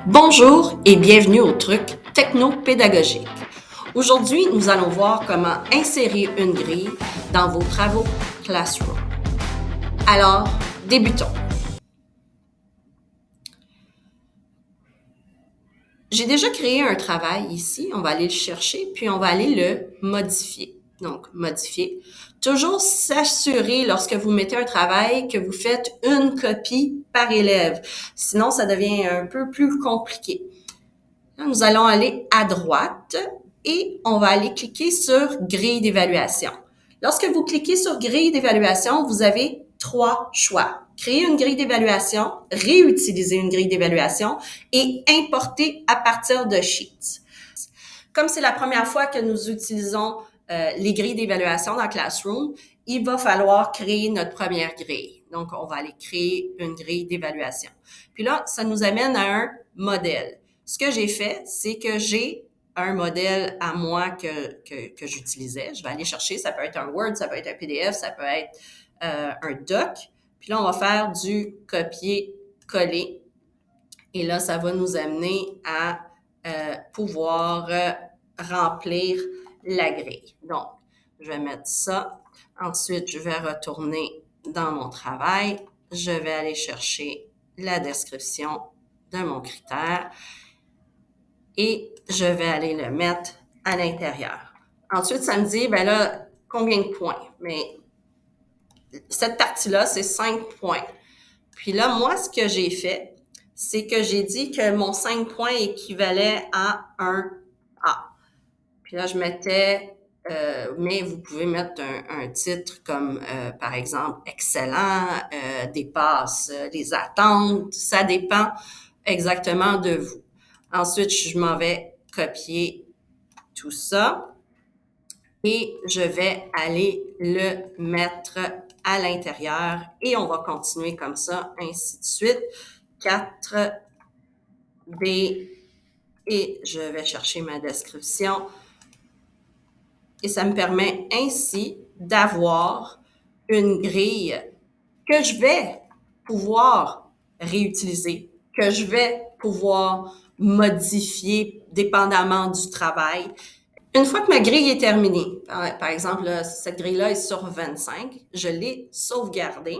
Bonjour et bienvenue au truc techno-pédagogique. Aujourd'hui, nous allons voir comment insérer une grille dans vos travaux Classroom. Alors, débutons. J'ai déjà créé un travail ici, on va aller le chercher, puis on va aller le modifier. Donc, modifier. Toujours s'assurer lorsque vous mettez un travail que vous faites une copie par élève. Sinon, ça devient un peu plus compliqué. Là, nous allons aller à droite et on va aller cliquer sur grille d'évaluation. Lorsque vous cliquez sur grille d'évaluation, vous avez trois choix. Créer une grille d'évaluation, réutiliser une grille d'évaluation et importer à partir de Sheets. Comme c'est la première fois que nous utilisons les grilles d'évaluation dans Classroom, il va falloir créer notre première grille. Donc, on va aller créer une grille d'évaluation. Puis là, ça nous amène à un modèle. Ce que j'ai fait, c'est que j'ai un modèle à moi que j'utilisais. Je vais aller chercher, ça peut être un Word, ça peut être un PDF, ça peut être un doc. Puis là, on va faire du copier-coller. Et là, ça va nous amener à pouvoir remplir la grille. Donc, je vais mettre ça. Ensuite, je vais retourner dans mon travail. Je vais aller chercher la description de mon critère et je vais aller le mettre à l'intérieur. Ensuite, ça me dit, ben là, combien de points? Mais cette partie-là, c'est 5 points. Puis là, moi, ce que j'ai fait, c'est que j'ai dit que mon 5 points équivalait à un A. Puis là, je mettais, mais vous pouvez mettre un titre comme, par exemple, excellent, dépasse les attentes. Ça dépend exactement de vous. Ensuite, je m'en vais copier tout ça et je vais aller le mettre à l'intérieur et on va continuer comme ça, ainsi de suite. 4B et je vais chercher ma description. Et ça me permet ainsi d'avoir une grille que je vais pouvoir réutiliser, que je vais pouvoir modifier dépendamment du travail. Une fois que ma grille est terminée, par exemple, là, cette grille-là est sur 25, je l'ai sauvegardée.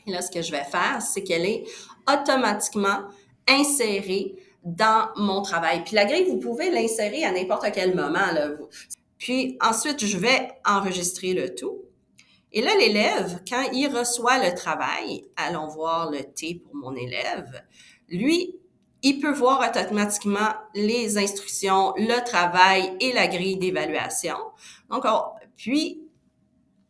Et là, ce que je vais faire, c'est qu'elle est automatiquement insérée dans mon travail. Puis la grille, vous pouvez l'insérer à n'importe quel moment, là. Puis ensuite, je vais enregistrer le tout. Et là, l'élève, quand il reçoit le travail, allons voir le T pour mon élève, lui, il peut voir automatiquement les instructions, le travail et la grille d'évaluation. Donc, puis,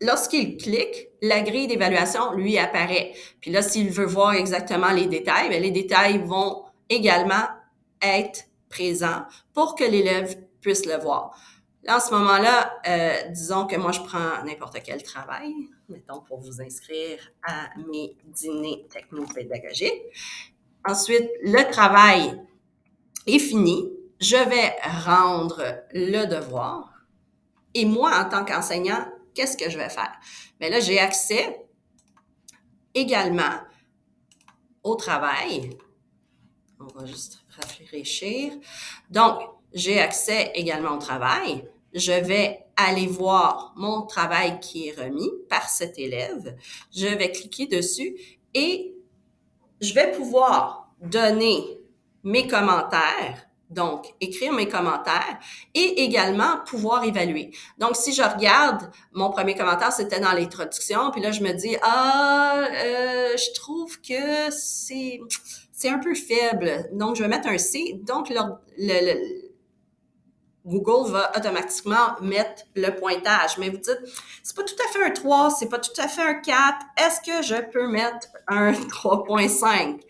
lorsqu'il clique, la grille d'évaluation lui apparaît. Puis là, s'il veut voir exactement les détails, bien, les détails vont également être présents pour que l'élève puisse le voir. Là, en ce moment-là, disons que moi, je prends n'importe quel travail, mettons pour vous inscrire à mes dîners techno-pédagogiques. Ensuite, le travail est fini. Je vais rendre le devoir. Et moi, en tant qu'enseignant, qu'est-ce que je vais faire? Bien là, j'ai accès également au travail. On va juste réfléchir. Donc, j'ai accès également au travail. Je vais aller voir mon travail qui est remis par cet élève. Je vais cliquer dessus et je vais pouvoir donner mes commentaires, donc écrire mes commentaires et également pouvoir évaluer. Donc, si je regarde, mon premier commentaire, c'était dans l'introduction, puis là, je me dis, je trouve que c'est un peu faible, donc je vais mettre un C. Donc, Google va automatiquement mettre le pointage. Mais vous dites, c'est pas tout à fait un 3, c'est pas tout à fait un 4. Est-ce que je peux mettre un 3.5?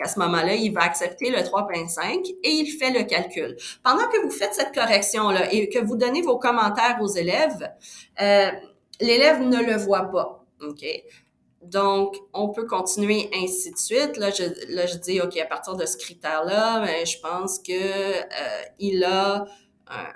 À ce moment-là, il va accepter le 3.5 et il fait le calcul. Pendant que vous faites cette correction-là et que vous donnez vos commentaires aux élèves, l'élève ne le voit pas. OK? Donc, on peut continuer ainsi de suite. Là, je dis, OK, à partir de ce critère-là, ben, je pense que il a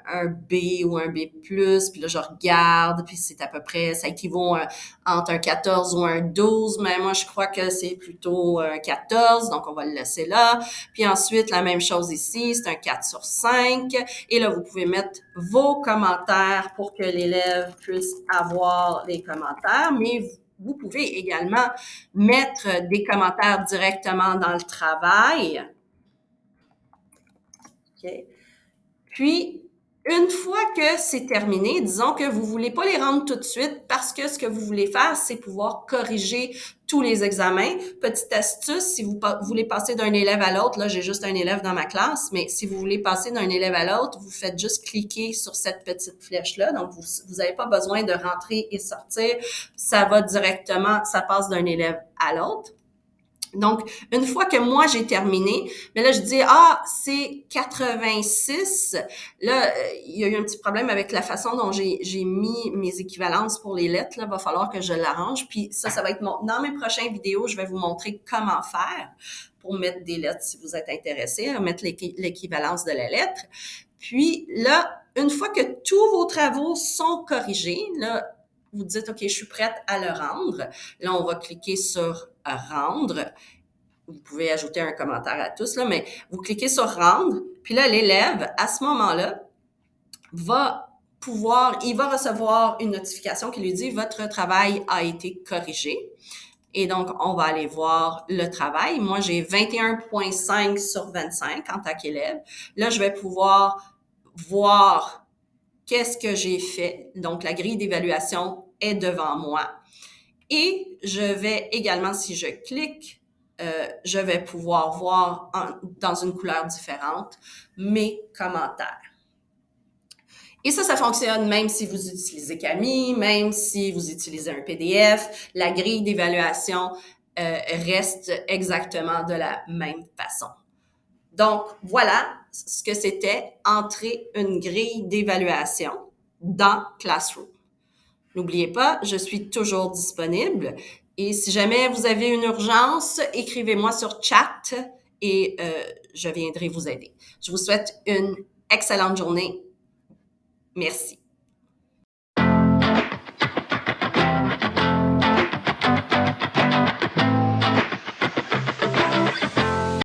un B ou un B+, puis là, je regarde, puis c'est à peu près, ça équivaut entre un 14 ou un 12, mais moi, je crois que c'est plutôt un 14, donc on va le laisser là. Puis ensuite, la même chose ici, c'est un 4 sur 5. Et là, vous pouvez mettre vos commentaires pour que l'élève puisse avoir les commentaires, mais vous pouvez également mettre des commentaires directement dans le travail. OK. Puis, une fois que c'est terminé, disons que vous voulez pas les rendre tout de suite parce que ce que vous voulez faire, c'est pouvoir corriger tous les examens. Petite astuce, si vous voulez passer d'un élève à l'autre, là, j'ai juste un élève dans ma classe, mais si vous voulez passer d'un élève à l'autre, vous faites juste cliquer sur cette petite flèche-là. Donc, vous n'avez pas besoin de rentrer et sortir. Ça va directement, ça passe d'un élève à l'autre. Donc, une fois que moi, j'ai terminé, mais là, je dis, c'est 86. Là, il y a eu un petit problème avec la façon dont j'ai mis mes équivalences pour les lettres. Là, va falloir que je l'arrange. Puis ça va être dans mes prochaines vidéos, je vais vous montrer comment faire pour mettre des lettres si vous êtes intéressé à mettre l'équivalence de la lettre. Puis là, une fois que tous vos travaux sont corrigés, là, vous dites, OK, je suis prête à le rendre. Là, on va cliquer sur « Rendre ». Vous pouvez ajouter un commentaire à tous, là, mais vous cliquez sur « Rendre ». Puis là, l'élève, à ce moment-là, il va recevoir une notification qui lui dit « Votre travail a été corrigé ». Et donc, on va aller voir le travail. Moi, j'ai 21,5 sur 25 en tant qu'élève. Là, je vais pouvoir voir qu'est-ce que j'ai fait. Donc, la grille d'évaluation est devant moi. Et je vais également, si je clique, je vais pouvoir voir dans une couleur différente mes commentaires. Et ça fonctionne même si vous utilisez Kami, même si vous utilisez un PDF. La grille d'évaluation reste exactement de la même façon. Donc, voilà ce que c'était entrer une grille d'évaluation dans Classroom. N'oubliez pas, je suis toujours disponible. Et si jamais vous avez une urgence, écrivez-moi sur chat et je viendrai vous aider. Je vous souhaite une excellente journée. Merci.